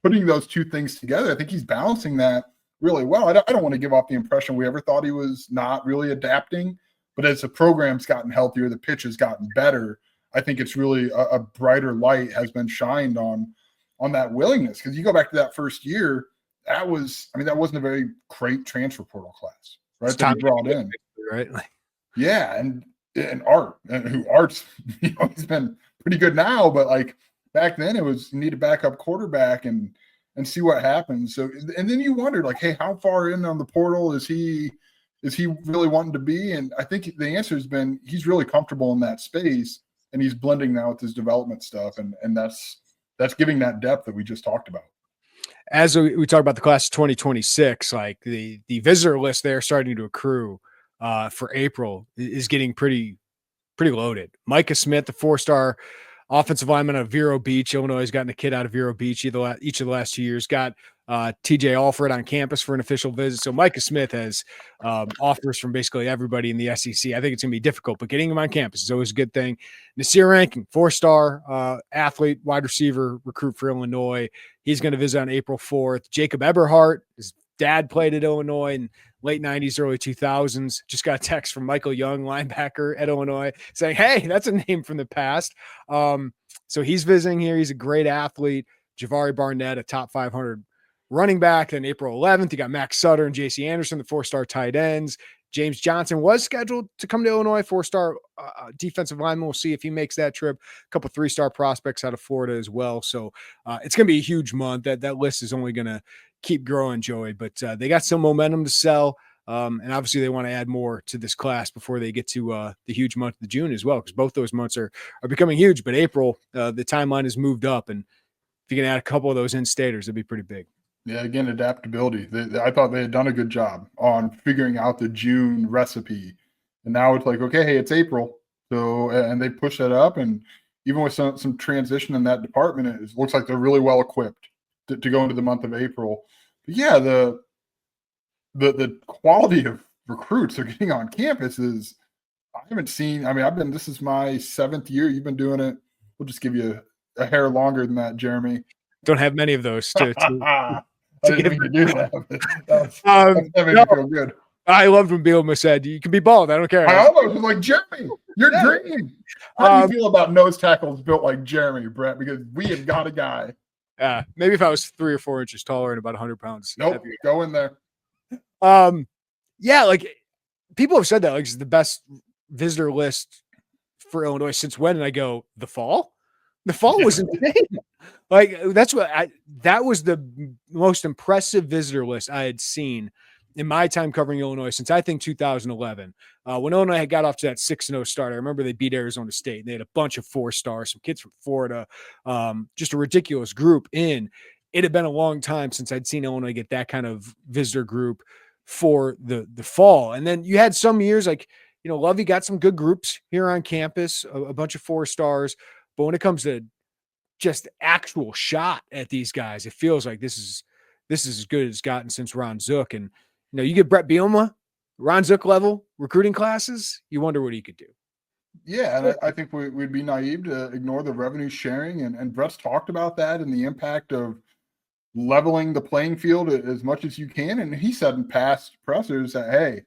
putting those two things together, I think he's balancing that really well. I don't want to give off the impression we ever thought he was not really adapting. But as the program's gotten healthier, the pitch has gotten better, I think it's really a brighter light has been shined on that willingness. Because you go back to that first year, that wasn't a very great transfer portal class, right? That he brought in, right? Yeah, and Art, and who Art's, he's been pretty good now, but like back then it was you need a backup quarterback and see what happens. So, and then you wondered like, hey, how far in on the portal is he really wanting to be? And I think the answer has been he's really comfortable in that space. And he's blending now with his development stuff, and that's giving that depth that we just talked about. As we talk about the class of 2026, like the visitor list there starting to accrue for April is getting pretty loaded. Micah Smith, the 4-star offensive lineman out of Vero Beach, Illinois, has gotten a kid out of Vero Beach each of the last 2 years. Got TJ Alfred on campus for an official visit. So Micah Smith has offers from basically everybody in the SEC. I think it's going to be difficult, but getting him on campus is always a good thing. Nasir Rankin, 4-star athlete, wide receiver, recruit for Illinois. He's going to visit on April 4th. Jacob Eberhardt, his dad played at Illinois in late 90s, early 2000s. Just got a text from Michael Young, linebacker at Illinois, saying, hey, that's a name from the past. So he's visiting here. He's a great athlete. Javari Barnett, a top 500 running back. Then April 11th, you got Max Sutter and JC Anderson, the 4-star tight ends. James Johnson was scheduled to come to Illinois, 4-star defensive lineman. We'll see if he makes that trip. A couple 3-star prospects out of Florida as well. So it's going to be a huge month. That list is only going to keep growing, Joey. But they got some momentum to sell. And obviously they want to add more to this class before they get to the huge month of June as well, because both those months are becoming huge. But April, the timeline has moved up, and if you can add a couple of those in-staters, it'd be pretty big. Yeah, again, adaptability. I thought they had done a good job on figuring out the June recipe. And now it's like, okay, hey, it's April. So, and they push that up. And even with some transition in that department, it looks like they're really well equipped to go into the month of April. But yeah, the quality of recruits they're getting on campus is, I haven't seen, this is my 7th year. You've been doing it. We'll just give you a hair longer than that, Jeremy. Don't have many of those to I didn't mean to do that. That made me feel good. I loved when Bielema said, "You can be bald. I don't care." I almost was like, Jeremy, you're dreaming. How do you feel about nose tackles built like Jeremy, Brett? Because we have got a guy. Maybe if I was 3 or 4 inches taller and about 100 pounds. Nope, go in there. Yeah, like people have said that, like, it's the best visitor list for Illinois since when? And I go, the fall? The fall was insane. Like, that was the most impressive visitor list I had seen in my time covering Illinois since I think 2011. When Illinois had got off to that 6-0 start, I remember they beat Arizona State. And they had a bunch of 4-stars, some kids from Florida, just a ridiculous group in. It had been a long time since I'd seen Illinois get that kind of visitor group for the fall. And then you had some years like, Lovey got some good groups here on campus, a bunch of 4-stars. But when it comes to just actual shot at these guys, it feels like this is as good as it's gotten since Ron Zook. And, you get Bret Bielema, Ron Zook level recruiting classes, you wonder what he could do. Yeah, and I think we'd be naive to ignore the revenue sharing. And Brett's talked about that and the impact of leveling the playing field as much as you can. And he said in past pressers that, hey,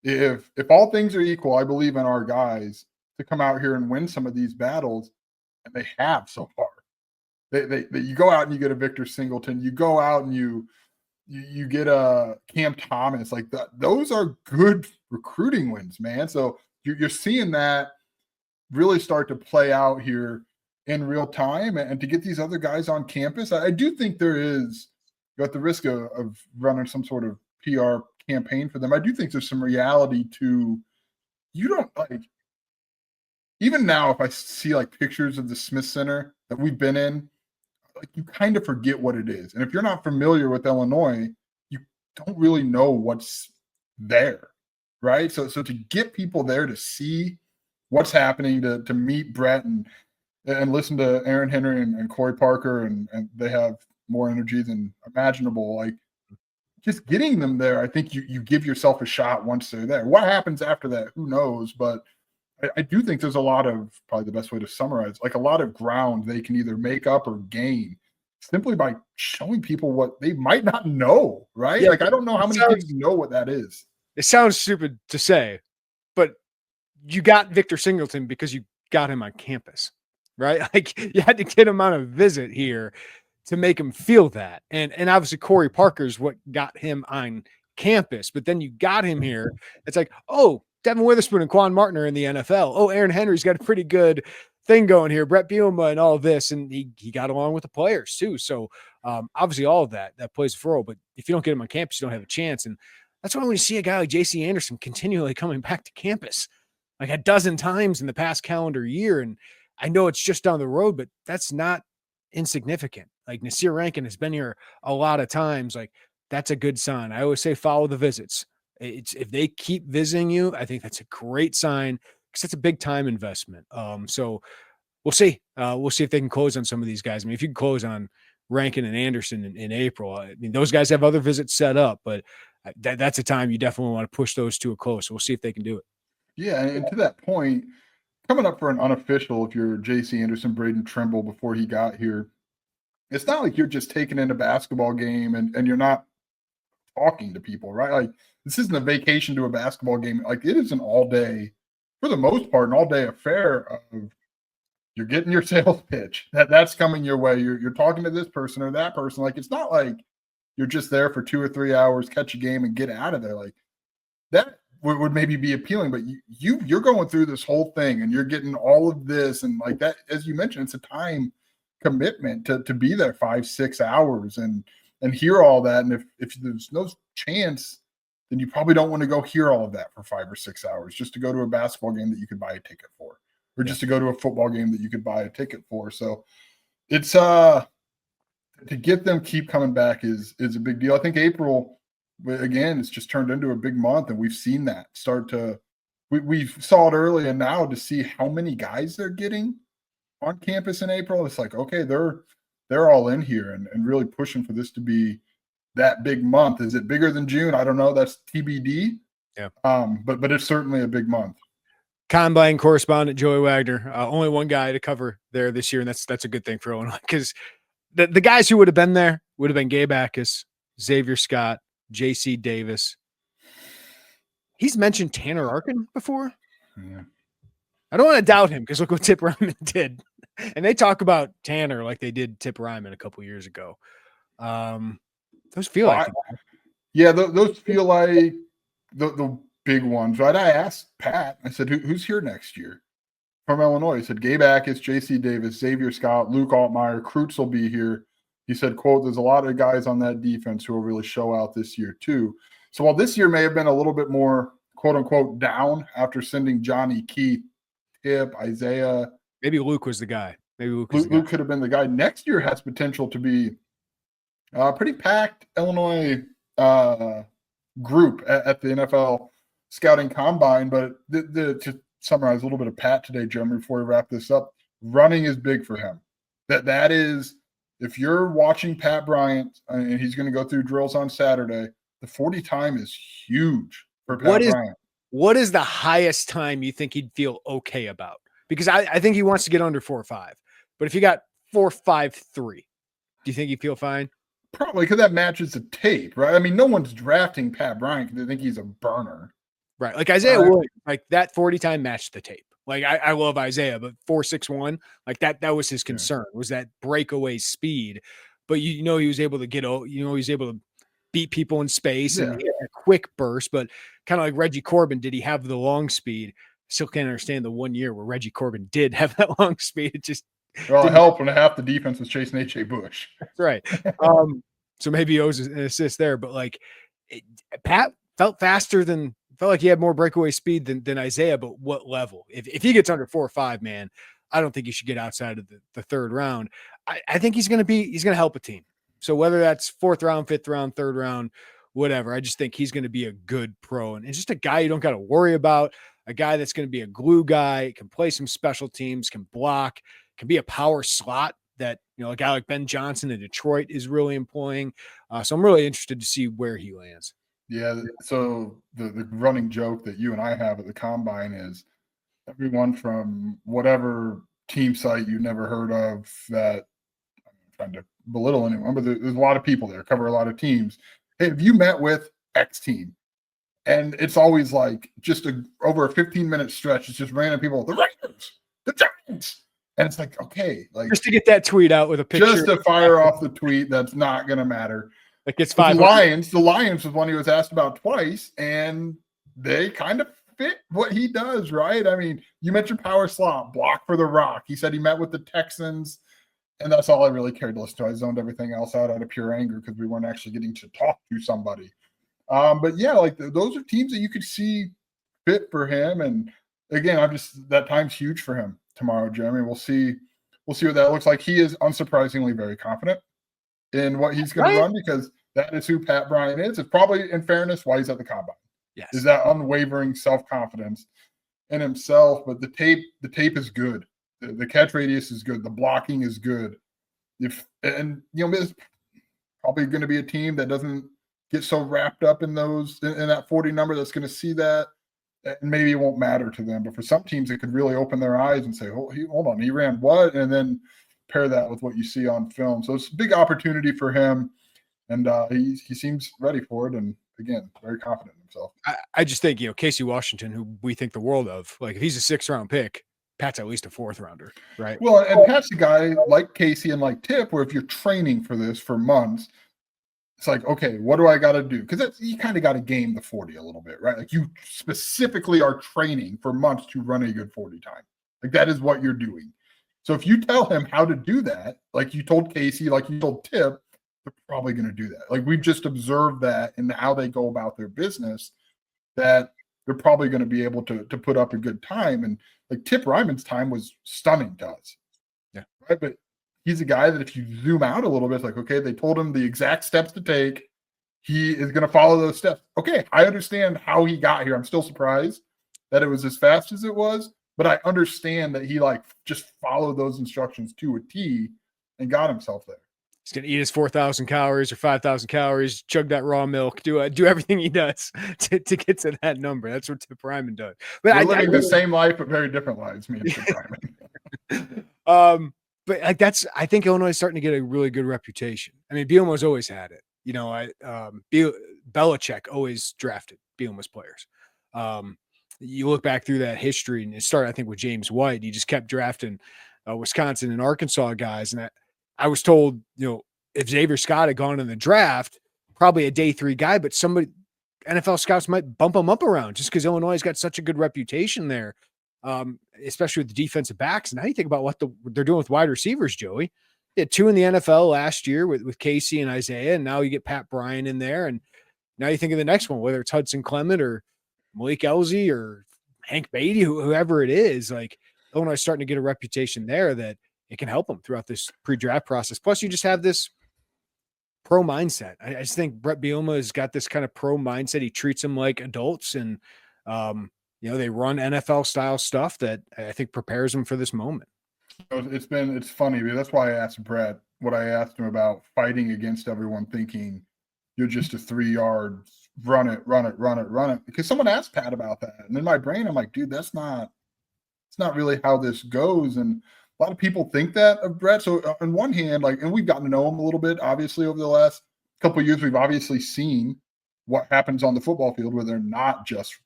if all things are equal, I believe in our guys to come out here and win some of these battles. And they have so far. You go out and you get a Victor Singleton. You go out and you get a Cam Thomas. Like that. Those are good recruiting wins, man. So you're seeing that really start to play out here in real time. And to get these other guys on campus, I do think there is, at the risk of running some sort of PR campaign for them, I do think there's some reality to, you don't like, even now, if I see like pictures of the Smith Center that we've been in, like you kind of forget what it is. And if you're not familiar with Illinois, you don't really know what's there, right? So to get people there to see what's happening, to meet Brett and listen to Aaron Henry and Corey Parker, and they have more energy than imaginable. Like just getting them there, I think you give yourself a shot once they're there. What happens after that? Who knows? But I do think there's a lot of, probably the best way to summarize, like a lot of ground they can either make up or gain simply by showing people what they might not know, right? Yeah, like I don't know how many kids know what that is. It sounds stupid to say, but you got Victor Singleton because you got him on campus, right? Like you had to get him on a visit here to make him feel that. And obviously Corey Parker's what got him on campus, but then you got him here. It's like, oh, Devin Witherspoon and Quan Martin are in the NFL. Oh, Aaron Henry's got a pretty good thing going here. Bret Bielema and all of this. And he got along with the players too. So obviously all of that plays a role. But if you don't get him on campus, you don't have a chance. And that's why when you see a guy like J.C. Anderson continually coming back to campus, like a dozen times in the past calendar year. And I know it's just down the road, but that's not insignificant. Like Nasir Rankin has been here a lot of times. Like that's a good sign. I always say follow the visits. If they keep visiting you, I think that's a great sign because it's a big time investment. So we'll see. We'll see if they can close on some of these guys. I mean, if you can close on Rankin and Anderson in April, I mean, those guys have other visits set up, but that's a time you definitely want to push those two a close. So we'll see if they can do it. Yeah, and to that point, coming up for an unofficial, if you're J.C. Anderson, Braden Trimble before he got here, it's not like you're just taking in a basketball game and you're not talking to people, right? Like this isn't a vacation to a basketball game. Like it is an all day, for the most part, an all day affair of you're getting your sales pitch. That's coming your way. You're talking to this person or that person. Like it's not like you're just there for 2 or 3 hours, catch a game and get out of there. Like that would maybe be appealing, but you're going through this whole thing and you're getting all of this. And like that, as you mentioned, it's a time commitment to be there 5-6 hours and hear all that. And if there's no chance, then you probably don't want to go hear all of that for 5 or 6 hours just to go to a basketball game that you could buy a ticket for, or just to go to a football game that you could buy a ticket for. So it's to get them keep coming back is a big deal. I think April, again, it's just turned into a big month, and we've seen that start to. We saw it early, and now to see how many guys they're getting on campus in April, it's like, okay, they're all in here and really pushing for this to be that big month. Is it bigger than June? I don't know. That's TBD. Yeah. But it's certainly a big month. Combine correspondent Joey Wagner, only one guy to cover there this year, and that's a good thing for Illinois, because the guys who would have been there would have been Gabe Ackus, Xavier Scott, J.C. Davis. He's mentioned Tanner Arkin before. Yeah. I don't want to doubt him, because look what Tip Ryman did. And they talk about Tanner like they did Tip Ryman a couple years ago. Those feel like those feel like the big ones, right? I asked Pat, I said, who's here next year from Illinois? He said, Gabe Ackus, J.C. Davis, Xavier Scott, Luke Altmaier, Kreutz will be here. He said, quote, there's a lot of guys on that defense who will really show out this year too. So while this year may have been a little bit more, quote unquote, down after sending Johnny, Keith, Tip, Isaiah. Maybe Luke was the guy. Maybe Luke could have been the guy. Next year has potential to be a pretty packed Illinois group at the NFL Scouting Combine. But to summarize a little bit of Pat today, Jeremy, before we wrap this up, running is big for him. That is, if you're watching Pat Bryant and he's going to go through drills on Saturday, the 40 time is huge for Pat Bryant. What is the highest time you think he'd feel okay about? Because I think he wants to get under 4.5. But if you got 4.53, do you think he'd feel fine? Probably, because that matches the tape, right? I mean, no one's drafting Pat Bryant because they think he's a burner. Right. Like Isaiah Williams, like that 40 time matched the tape. Like I love Isaiah, but 4.61, like that was his concern, was that breakaway speed. But he was able to he was able to beat people in space and a quick burst, but kind of like Reggie Corbin, did he have the long speed? Still can't understand the 1 year where Reggie Corbin did have that long speed. It just it helped when half the defense was chasing H.A. Bush. That's right. So maybe he owes an assist there, but Pat felt like he had more breakaway speed than Isaiah, but what level? If he gets under 4.5, man, I don't think he should get outside of the third round. I think he's going to help a team. So whether that's fourth round, fifth round, third round, whatever, I just think he's going to be a good pro and just a guy you don't got to worry about, a guy that's going to be a glue guy, can play some special teams, can block, can be a power slot that, a guy like Ben Johnson in Detroit is really employing. So I'm really interested to see where he lands. Yeah. So the running joke that you and I have at the Combine is everyone from whatever team site you never heard of that, I'm trying to belittle anyone, but there's a lot of people there, cover a lot of teams. Hey, have you met with X team? And it's always like just over a 15-minute stretch. It's just random people, the Raiders, the Giants. And it's like, okay. Like just to get that tweet out with a picture. Just to fire off the tweet that's not going to matter. Like it's 5. The Lions was one he was asked about twice, and they kind of fit what he does, right? I mean, you mentioned power slot, block for the rock. He said he met with the Texans, and that's all I really cared to listen to. I zoned everything else out of pure anger because we weren't actually getting to talk to somebody. But yeah, those are teams that you could see fit for him. And again, that time's huge for him tomorrow, Jeremy. We'll see what that looks like. He is unsurprisingly very confident in what he's going to run, because that is who Pat Bryant is. It's probably, in fairness, why he's at the Combine. Yes. Is that unwavering self-confidence in himself. But the tape is good. The catch radius is good. The blocking is good. It's probably going to be a team that doesn't get so wrapped up in that 40 number that's going to see that. And maybe it won't matter to them. But for some teams, it could really open their eyes and say, hold on, he ran what? And then pair that with what you see on film. So it's a big opportunity for him. And he seems ready for it. And again, very confident in himself. I just think, Casey Washington, who we think the world of, like if he's a 6th round pick, Pat's at least a 4th rounder, right? Well, and Pat's a guy like Casey and like Tip, where if you're training for this for months, it's like, okay, what do I got to do? Because you kind of got to game the 40 a little bit, right? Like you specifically are training for months to run a good 40 time. Like that is what you're doing. So if you tell him how to do that, like you told Casey, like you told Tip, they're probably going to do that. Like we've just observed that in how they go about their business, that they're probably going to be able to put up a good time. And like Tip Ryman's time was stunning to us. Yeah. Right. But he's a guy that if you zoom out a little bit, it's like, okay, they told him the exact steps to take. He is going to follow those steps. Okay, I understand how he got here. I'm still surprised that it was as fast as it was, but I understand that he like just followed those instructions to a T and got himself there. He's going to eat his 4,000 calories or 5,000 calories, chug that raw milk, do everything he does to get to that number. That's what Tip Ryman does. But We're living the same life, but very different lives, me and Tip Ryman. But like I think Illinois is starting to get a really good reputation. I mean, Bielema's always had it. You know, Belichick always drafted Bielema's players. You look back through that history, and it started, I think, with James White. He just kept drafting Wisconsin and Arkansas guys. And I was told, you know, if Xavier Scott had gone in the draft, probably a day 3 guy, but somebody, NFL scouts might bump him up around just because Illinois has got such a good reputation there, especially with the defensive backs. And now you think about what they're doing with wide receivers, Joey. They had 2 in the NFL last year with Casey and Isaiah, and now you get Pat Bryant in there. And now you think of the next one, whether it's Hudson Clement or Malik Elzy or Hank Beatty, whoever it is, like Illinois is starting to get a reputation there that it can help them throughout this pre-draft process. Plus, you just have this pro mindset. I just think Bret Bielema has got this kind of pro mindset. He treats them like adults, and you know, they run NFL style stuff that I think prepares them for this moment. It's funny because that's why I asked Bret what I asked him about fighting against everyone thinking you're just a 3-yard run it. Because someone asked Pat about that. And in my brain, I'm like, dude, it's not really how this goes. And a lot of people think that of Bret. So on one hand, like, and we've gotten to know him a little bit, obviously, over the last couple of years, we've obviously seen what happens on the football field where they're not just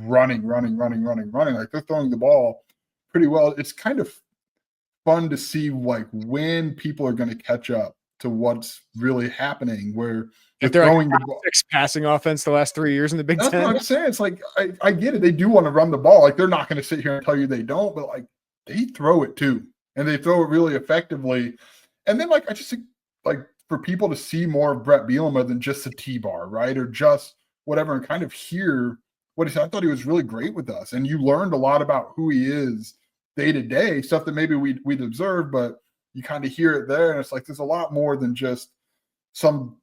running. Like they're throwing the ball pretty well. It's kind of fun to see like when people are going to catch up to what's really happening, where if they're throwing the ball. 6 passing offense the last 3 years in the Big Ten. That's what I'm saying. It's like, I get it. They do want to run the ball. Like they're not going to sit here and tell you they don't, but like they throw it too. And they throw it really effectively. And then like, I just think like for people to see more of Bret Bielema than just a T-bar, right? Or just whatever, and kind of hear what he said. I thought he was really great with us. And you learned a lot about who he is day to day, stuff that maybe we'd observed, but you kind of hear it there. And it's like, there's a lot more than just some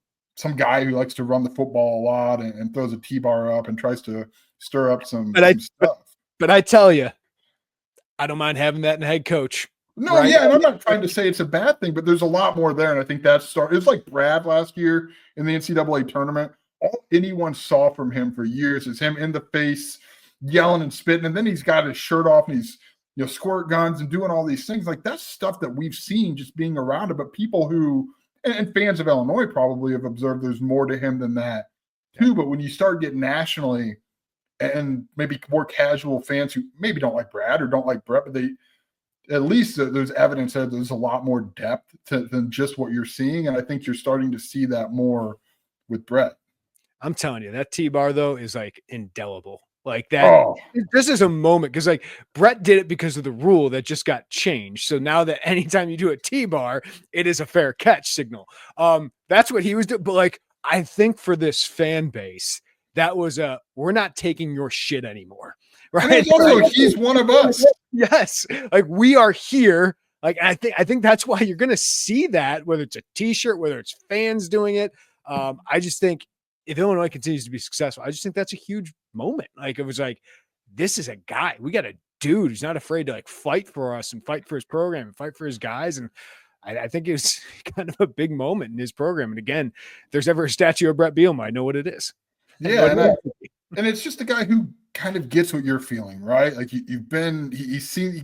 guy who likes to run the football a lot and throws a T-bar up and tries to stir up some stuff. But I tell you, I don't mind having that in a head coach. No, right? Yeah, and I'm not trying to say it's a bad thing, but there's a lot more there. And I think that's it's like Brad last year in the NCAA tournament. All anyone saw from him for years is him in the face, yelling and spitting, and then he's got his shirt off and he's squirt guns and doing all these things. Like that's stuff that we've seen just being around it. But people who and fans of Illinois probably have observed there's more to him than that too. But when you start getting nationally and maybe more casual fans who maybe don't like Brad or don't like Bret, but they at least there's evidence that there's a lot more depth than just what you're seeing. And I think you're starting to see that more with Bret. I'm telling you, that T-bar though is like indelible. Like that, This is a moment because like Bret did it because of the rule that just got changed. So now that anytime you do a T-bar, it is a fair catch signal. That's what he was doing. But like, I think for this fan base, that was we're not taking your shit anymore. Right. Also, he's one of us. Yes. Like we are here. Like, I think that's why you're going to see that, whether it's a t-shirt, whether it's fans doing it. I just think if Illinois continues to be successful, I just think that's a huge moment. Like it was like, this is a guy, we got a dude who's not afraid to like fight for us and fight for his program and fight for his guys. And I think it was kind of a big moment in his program. And again, if there's ever a statue of Bret Bielema, I know what it is. Yeah. And it's just a guy who kind of gets what you're feeling, right? Like he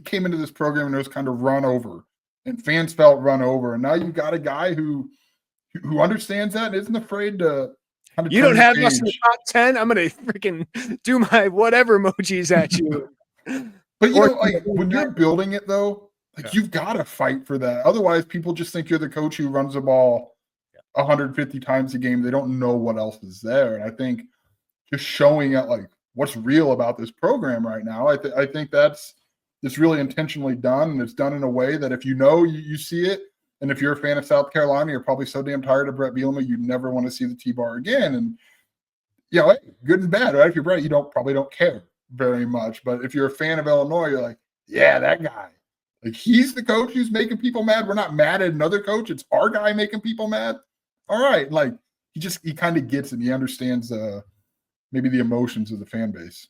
came into this program and it was kind of run over and fans felt run over. And now you got a guy who understands that and isn't afraid to kind of. You don't have us in the top 10. I'm going to freaking do my whatever emojis at you. But like when you're building it though, like you've got to fight for that. Otherwise people just think you're the coach who runs the ball 150 times a game. They don't know what else is there. And I think just showing it like what's real about this program right now. I think it's really intentionally done, and it's done in a way that if you see it, and if you're a fan of South Carolina, you're probably so damn tired of Bret Bielema, you never want to see the T-bar again. And good and bad, right? If you're Bret, you probably don't care very much. But if you're a fan of Illinois, you're like, yeah, that guy. Like, he's the coach who's making people mad. We're not mad at another coach. It's our guy making people mad. All right. Like, he kind of gets it. He understands maybe the emotions of the fan base.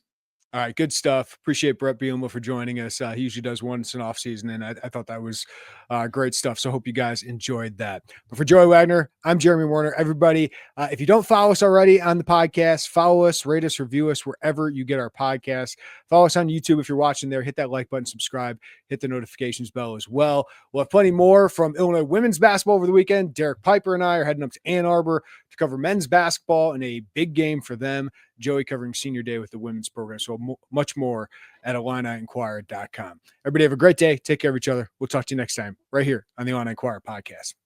All right, good stuff. Appreciate Bret Bielema for joining us. He usually does once in off season, and I thought that was great stuff. So I hope you guys enjoyed that. But for Joey Wagner, I'm Jeremy Werner. Everybody, if you don't follow us already on the podcast, follow us, rate us, review us wherever you get our podcast. Follow us on YouTube if you're watching there. Hit that like button, subscribe, hit the notifications bell as well. We'll have plenty more from Illinois women's basketball over the weekend. Derek Piper and I are heading up to Ann Arbor to cover men's basketball in a big game for them. Joey covering senior day with the women's program. So much more at IlliniInquirer.com. Everybody have a great day. Take care of each other. We'll talk to you next time right here on the Illini Inquirer Podcast.